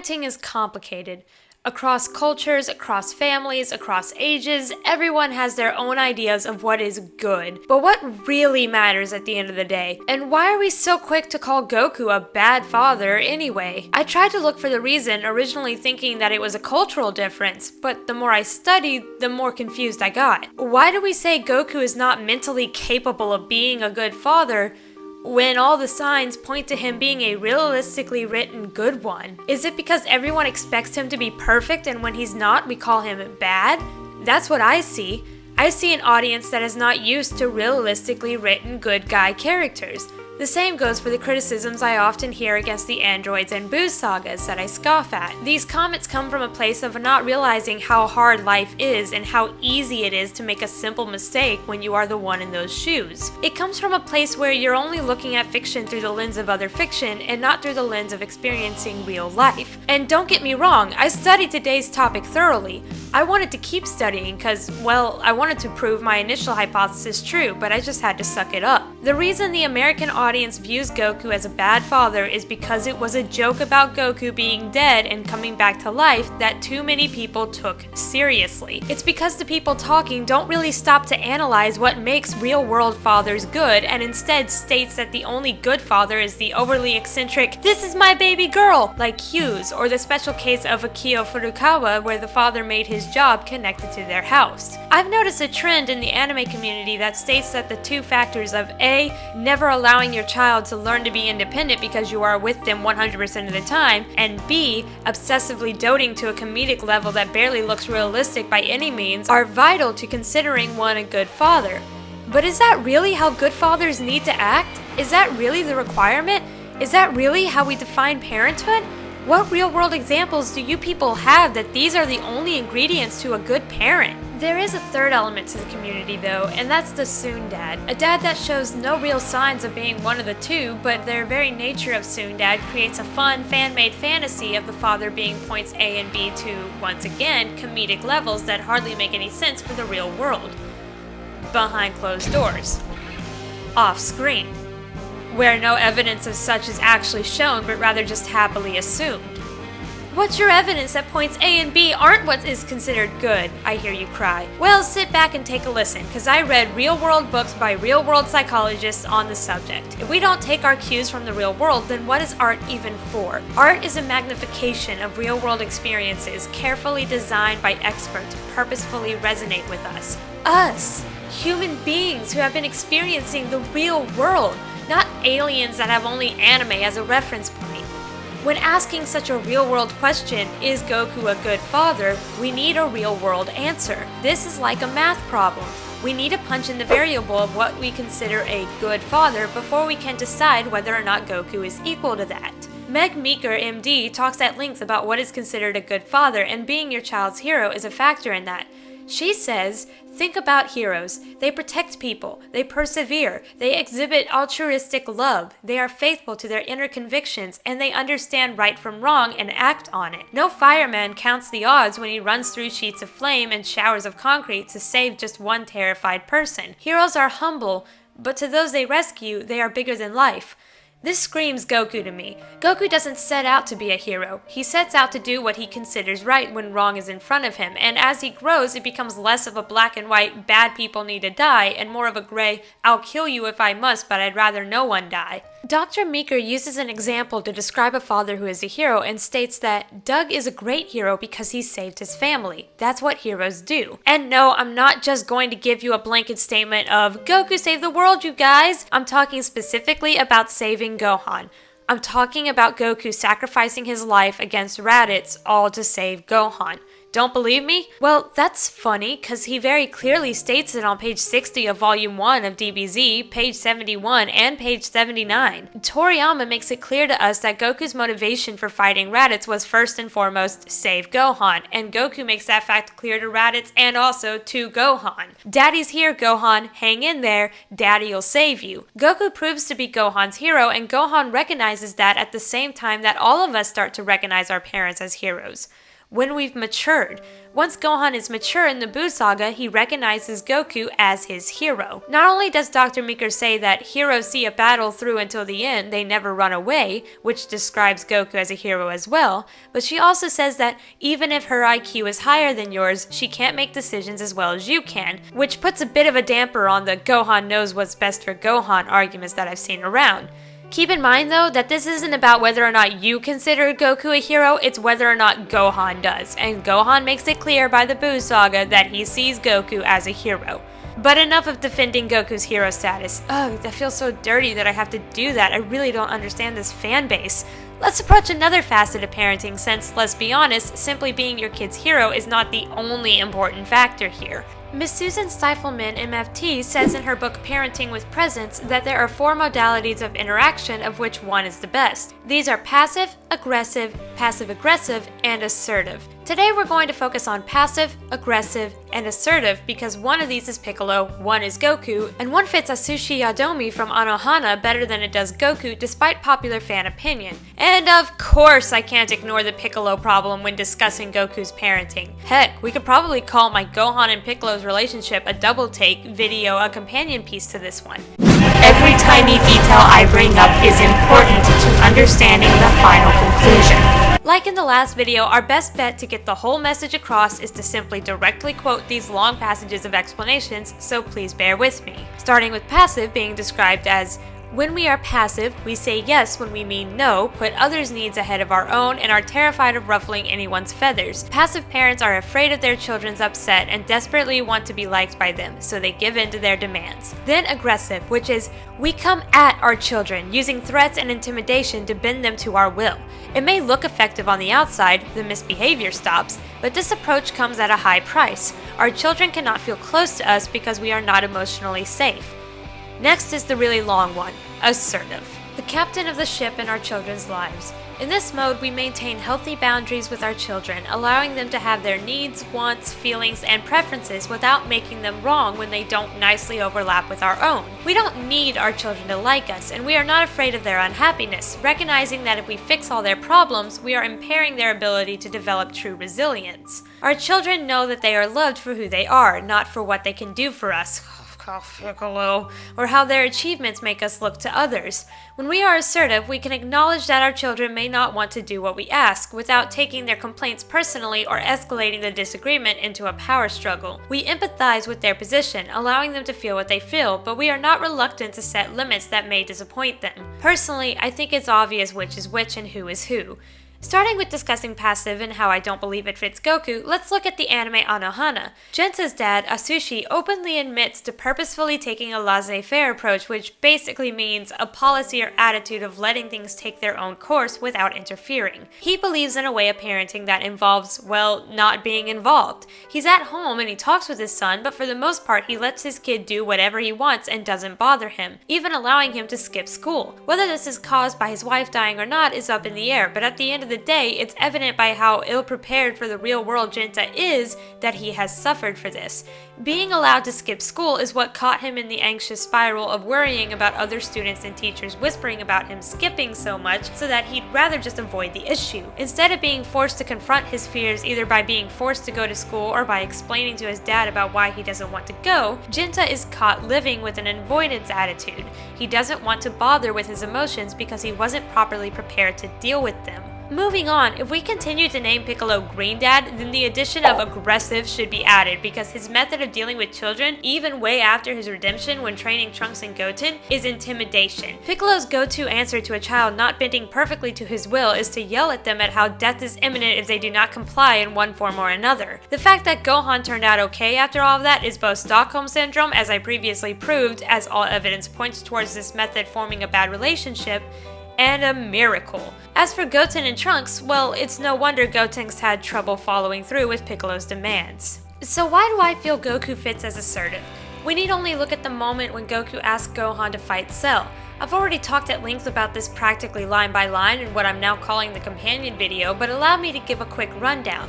Parenting is complicated. Across cultures, across families, across ages, everyone has their own ideas of what is good. But what really matters at the end of the day? And why are we so quick to call Goku a bad father anyway? I tried to look for the reason, originally thinking that it was a cultural difference, but the more I studied, the more confused I got. Why do we say Goku is not mentally capable of being a good father when all the signs point to him being a realistically written good one? Is it because everyone expects him to be perfect and when he's not, we call him bad? That's what I see. I see an audience that is not used to realistically written good guy characters. The same goes for the criticisms I often hear against the androids and booze sagas that I scoff at. These comments come from a place of not realizing how hard life is and how easy it is to make a simple mistake when you are the one in those shoes. It comes from a place where you're only looking at fiction through the lens of other fiction and not through the lens of experiencing real life. And don't get me wrong, I studied today's topic thoroughly. I wanted to keep studying because, well, I wanted to prove my initial hypothesis true, but I just had to suck it up. The reason the American audience views Goku as a bad father is because it was a joke about Goku being dead and coming back to life that too many people took seriously. It's because the people talking don't really stop to analyze what makes real-world fathers good and instead states that the only good father is the overly eccentric, "this is my baby girl," like Hughes, or the special case of Akio Furukawa where the father made his job connected to their house. I've noticed a trend in the anime community that states that the two factors of A, never allowing your child to learn to be independent because you are with them 100% of the time, and B, obsessively doting to a comedic level that barely looks realistic by any means, are vital to considering one a good father. But is that really how good fathers need to act? Is that really the requirement? Is that really how we define parenthood? What real-world examples do you people have that these are the only ingredients to a good parent? There is a third element to the community though, and that's the Tsundad. A dad that shows no real signs of being one of the two, but their very nature of Tsundad creates a fun, fan-made fantasy of the father being points A and B to, once again, comedic levels that hardly make any sense for the real world. Behind closed doors. Off-screen, where no evidence of such is actually shown but rather just happily assumed. What's your evidence that points A and B aren't what is considered good? I hear you cry. Well, sit back and take a listen, because I read real-world books by real-world psychologists on the subject. If we don't take our cues from the real world, then what is art even for? Art is a magnification of real-world experiences carefully designed by experts to purposefully resonate with us. Us! Human beings who have been experiencing the real world, not aliens that have only anime as a reference point. When asking such a real-world question, is Goku a good father, we need a real-world answer. This is like a math problem. We need to punch in the variable of what we consider a good father before we can decide whether or not Goku is equal to that. Meg Meeker, MD, talks at length about what is considered a good father, and being your child's hero is a factor in that. She says, think about heroes. They protect people. They persevere. They exhibit altruistic love. They are faithful to their inner convictions, and they understand right from wrong and act on it. No fireman counts the odds when he runs through sheets of flame and showers of concrete to save just one terrified person. Heroes are humble, but to those they rescue, they are bigger than life. This screams Goku to me. Goku doesn't set out to be a hero. He sets out to do what he considers right when wrong is in front of him, and as he grows, it becomes less of a black and white, bad people need to die, and more of a gray, I'll kill you if I must, but I'd rather no one die. Dr. Meeker uses an example to describe a father who is a hero and states that Doug is a great hero because he saved his family. That's what heroes do. And no, I'm not just going to give you a blanket statement of, Goku saved the world, you guys! I'm talking specifically about saving Gohan. I'm talking about Goku sacrificing his life against Raditz, all to save Gohan. Don't believe me? Well, that's funny, cause he very clearly states it on page 60 of volume 1 of DBZ, page 71, and page 79. Toriyama makes it clear to us that Goku's motivation for fighting Raditz was first and foremost save Gohan, and Goku makes that fact clear to Raditz and also to Gohan. Daddy's here, Gohan, hang in there, Daddy'll save you. Goku proves to be Gohan's hero, and Gohan recognizes that at the same time that all of us start to recognize our parents as heroes. when we've matured. Once Gohan is mature in the Buu saga, he recognizes Goku as his hero. Not only does Dr. Meeker say that heroes see a battle through until the end, they never run away, which describes Goku as a hero as well, but she also says that even if her IQ is higher than yours, she can't make decisions as well as you can, which puts a bit of a damper on the Gohan knows what's best for Gohan arguments that I've seen around. Keep in mind though that this isn't about whether or not you consider Goku a hero, it's whether or not Gohan does, and Gohan makes it clear by the Buu saga that he sees Goku as a hero. But enough of defending Goku's hero status. Ugh, that feels so dirty that I have to do that. I really don't understand this fan base. Let's approach another facet of parenting since, let's be honest, simply being your kid's hero is not the only important factor here. Miss Susan Stifelman, MFT, says in her book Parenting with Presence that there are 4 modalities of interaction of which one is the best. These are passive, passive-aggressive, and assertive. Today we're going to focus on passive, aggressive, and assertive because one of these is Piccolo, one is Goku, and one fits Atsushi Yadomi from Anohana better than it does Goku despite popular fan opinion. And of course I can't ignore the Piccolo problem when discussing Goku's parenting. Heck, we could probably call my Gohan and Piccolo's relationship a double take video a companion piece to this one. Every tiny detail I bring up is important to understanding the final conclusion. Like in the last video, our best bet to get the whole message across is to simply directly quote these long passages of explanations, so please bear with me. Starting with passive being described as, when we are passive, we say yes when we mean no, put others' needs ahead of our own, and are terrified of ruffling anyone's feathers. Passive parents are afraid of their children's upset and desperately want to be liked by them, so they give in to their demands. Then aggressive, which is, we come at our children, using threats and intimidation to bend them to our will. It may look effective on the outside, the misbehavior stops, but this approach comes at a high price. Our children cannot feel close to us because we are not emotionally safe. Next is the really long one, assertive. The captain of the ship in our children's lives. In this mode, we maintain healthy boundaries with our children, allowing them to have their needs, wants, feelings, and preferences without making them wrong when they don't nicely overlap with our own. We don't need our children to like us, and we are not afraid of their unhappiness, recognizing that if we fix all their problems, we are impairing their ability to develop true resilience. Our children know that they are loved for who they are, not for what they can do for us. Piccolo, or how their achievements make us look to others. When we are assertive, we can acknowledge that our children may not want to do what we ask without taking their complaints personally or escalating the disagreement into a power struggle. We empathize with their position, allowing them to feel what they feel, but we are not reluctant to set limits that may disappoint them. Personally, I think it's obvious which is which and who is who. Starting with discussing passive and how I don't believe it fits Goku, let's look at the anime Anohana. Genta's dad, Asushi, openly admits to purposefully taking a laissez-faire approach, which basically means a policy or attitude of letting things take their own course without interfering. He believes in a way of parenting that involves, well, not being involved. He's at home and he talks with his son, but for the most part he lets his kid do whatever he wants and doesn't bother him, even allowing him to skip school. Whether this is caused by his wife dying or not is up in the air, but at the end of the day, it's evident by how ill-prepared for the real world Genta is that he has suffered for this. Being allowed to skip school is what caught him in the anxious spiral of worrying about other students and teachers whispering about him skipping so much so that he'd rather just avoid the issue. Instead of being forced to confront his fears either by being forced to go to school or by explaining to his dad about why he doesn't want to go, Genta is caught living with an avoidance attitude. He doesn't want to bother with his emotions because he wasn't properly prepared to deal with them. Moving on, if we continue to name Piccolo Green Dad, then the addition of aggressive should be added because his method of dealing with children, even way after his redemption when training Trunks and Goten, is intimidation. Piccolo's go-to answer to a child not bending perfectly to his will is to yell at them at how death is imminent if they do not comply in one form or another. The fact that Gohan turned out okay after all of that is both Stockholm Syndrome, as I previously proved, as all evidence points towards this method forming a bad relationship, and a miracle. As for Goten and Trunks, well, it's no wonder Gotenks had trouble following through with Piccolo's demands. So why do I feel Goku fits as assertive? We need only look at the moment when Goku asked Gohan to fight Cell. I've already talked at length about this practically line by line in what I'm now calling the companion video, but allow me to give a quick rundown.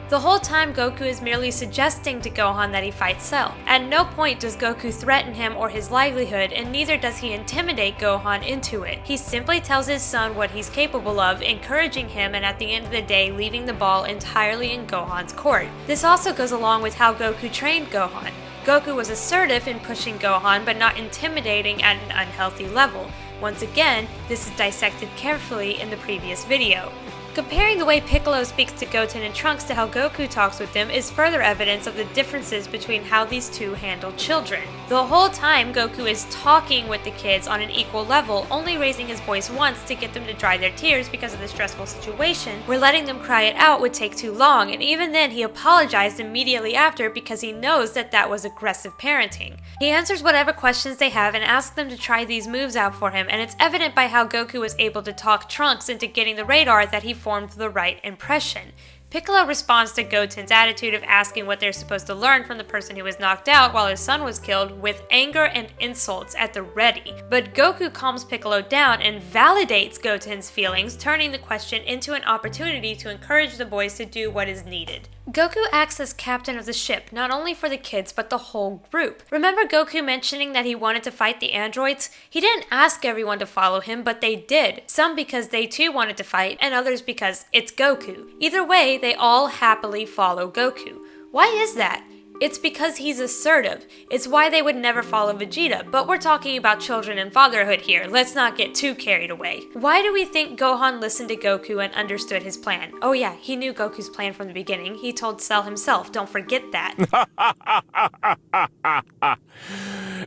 The whole time Goku is merely suggesting to Gohan that he fight Cell. At no point does Goku threaten him or his livelihood, and neither does he intimidate Gohan into it. He simply tells his son what he's capable of, encouraging him, and at the end of the day leaving the ball entirely in Gohan's court. This also goes along with how Goku trained Gohan. Goku was assertive in pushing Gohan, but not intimidating at an unhealthy level. Once again, this is dissected carefully in the previous video. Comparing the way Piccolo speaks to Goten and Trunks to how Goku talks with them is further evidence of the differences between how these two handle children. The whole time, Goku is talking with the kids on an equal level, only raising his voice once to get them to dry their tears because of the stressful situation, where letting them cry it out would take too long, and even then he apologized immediately after because he knows that that was aggressive parenting. He answers whatever questions they have and asks them to try these moves out for him, and it's evident by how Goku was able to talk Trunks into getting the radar that he formed the right impression. Piccolo responds to Goten's attitude of asking what they're supposed to learn from the person who was knocked out while his son was killed with anger and insults at the ready. But Goku calms Piccolo down and validates Goten's feelings, turning the question into an opportunity to encourage the boys to do what is needed. Goku acts as captain of the ship, not only for the kids, but the whole group. Remember Goku mentioning that he wanted to fight the androids? He didn't ask everyone to follow him, but they did. Some because they too wanted to fight, and others because it's Goku. Either way, they all happily follow Goku. Why is that? It's because he's assertive. It's why they would never follow Vegeta, but we're talking about children and fatherhood here. Let's not get too carried away. Why do we think Gohan listened to Goku and understood his plan? Oh yeah, he knew Goku's plan from the beginning. He told Cell himself, don't forget that.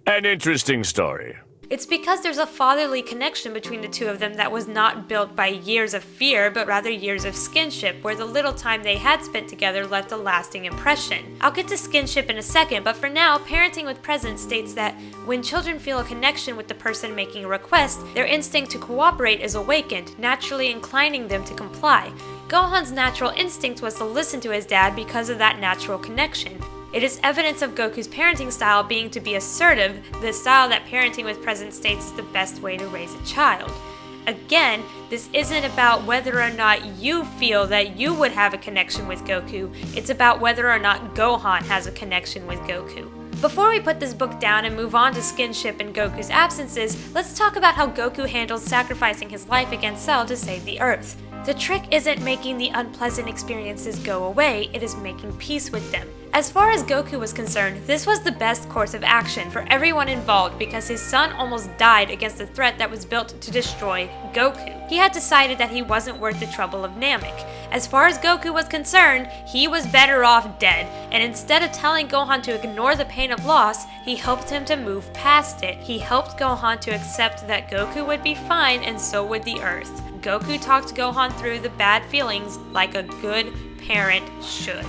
An interesting story. It's because there's a fatherly connection between the two of them that was not built by years of fear, but rather years of skinship, where the little time they had spent together left a lasting impression. I'll get to skinship in a second, but for now, Parenting with Presence states that when children feel a connection with the person making a request, their instinct to cooperate is awakened, naturally inclining them to comply. Gohan's natural instinct was to listen to his dad because of that natural connection. It is evidence of Goku's parenting style being to be assertive, the style that Parenting with Presence states is the best way to raise a child. Again, this isn't about whether or not you feel that you would have a connection with Goku, it's about whether or not Gohan has a connection with Goku. Before we put this book down and move on to Skinship and Goku's absences, let's talk about how Goku handles sacrificing his life against Cell to save the Earth. The trick isn't making the unpleasant experiences go away, it is making peace with them. As far as Goku was concerned, this was the best course of action for everyone involved because his son almost died against a threat that was built to destroy Goku. He had decided that he wasn't worth the trouble of Namek. As far as Goku was concerned, he was better off dead, and instead of telling Gohan to ignore the pain of loss, he helped him to move past it. He helped Gohan to accept that Goku would be fine and so would the Earth. Goku talked Gohan through the bad feelings like a good parent should.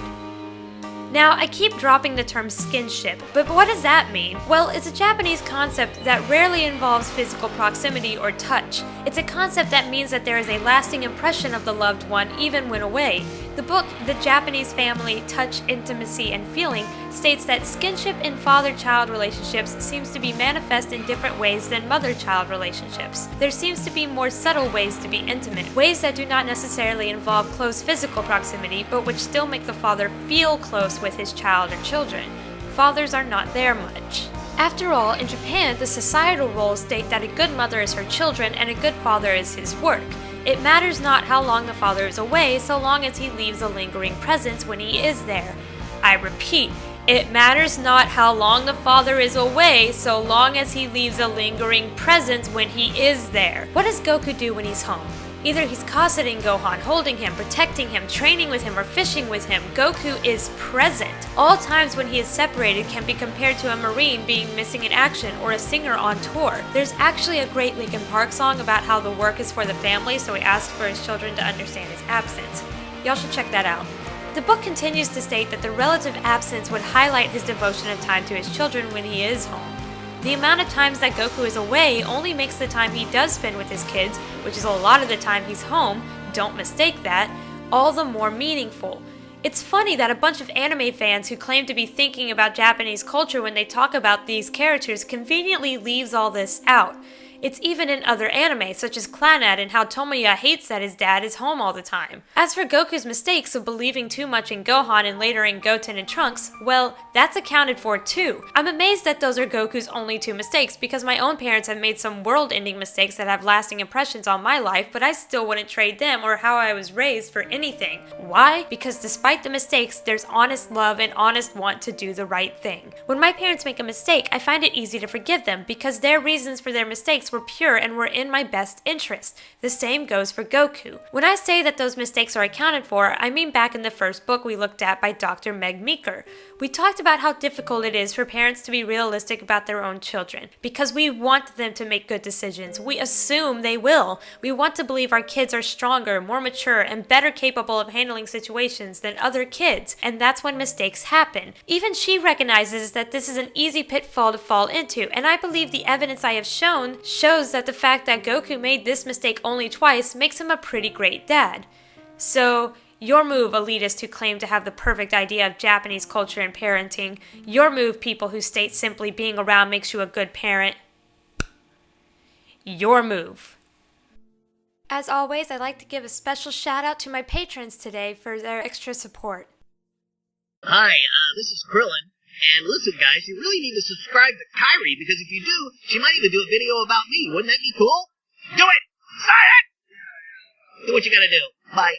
Now, I keep dropping the term skinship, but what does that mean? Well, it's a Japanese concept that rarely involves physical proximity or touch. It's a concept that means that there is a lasting impression of the loved one even when away. The book, The Japanese Family, Touch, Intimacy, and Feeling, states that skinship in father-child relationships seems to be manifest in different ways than mother-child relationships. There seems to be more subtle ways to be intimate, ways that do not necessarily involve close physical proximity, but which still make the father feel close with his child or children. Fathers are not there much. After all, in Japan, the societal roles state that a good mother is her children and a good father is his work. It matters not how long the father is away, so long as he leaves a lingering presence when he is there. I repeat, it matters not how long the father is away, so long as he leaves a lingering presence when he is there. What does Goku do when he's home? Either he's cosseting Gohan, holding him, protecting him, training with him, or fishing with him. Goku is present. All times when he is separated can be compared to a Marine being missing in action or a singer on tour. There's actually a great Linkin Park song about how the work is for the family, so he asks for his children to understand his absence. Y'all should check that out. The book continues to state that the relative absence would highlight his devotion of time to his children when he is home. The amount of times that Goku is away only makes the time he does spend with his kids, which is a lot of the time he's home, don't mistake that, all the more meaningful. It's funny that a bunch of anime fans who claim to be thinking about Japanese culture when they talk about these characters conveniently leaves all this out. It's even in other anime, such as Clannad, and how Tomoya hates that his dad is home all the time. As for Goku's mistakes of believing too much in Gohan and later in Goten and Trunks, well, that's accounted for too. I'm amazed that those are Goku's only two mistakes, because my own parents have made some world-ending mistakes that have lasting impressions on my life, but I still wouldn't trade them or how I was raised for anything. Why? Because despite the mistakes, there's honest love and honest want to do the right thing. When my parents make a mistake, I find it easy to forgive them because their reasons for their mistakes were pure and were in my best interest. The same goes for Goku. When I say that those mistakes are accounted for, I mean back in the first book we looked at by Dr. Meg Meeker. We talked about how difficult it is for parents to be realistic about their own children, because we want them to make good decisions. We assume they will. We want to believe our kids are stronger, more mature, and better capable of handling situations than other kids, and that's when mistakes happen. Even she recognizes that this is an easy pitfall to fall into, and I believe the evidence I have shown shows that the fact that Goku made this mistake only twice makes him a pretty great dad. So, your move, elitists who claim to have the perfect idea of Japanese culture and parenting. Your move, people who state simply being around makes you a good parent. Your move. As always, I'd like to give a special shout out to my patrons today for their extra support. Hi, this is Krillin. And listen, guys, you really need to subscribe to Kyrie, because if you do, she might even do a video about me. Wouldn't that be cool? Do it! Say it! Do what you gotta do. Bye.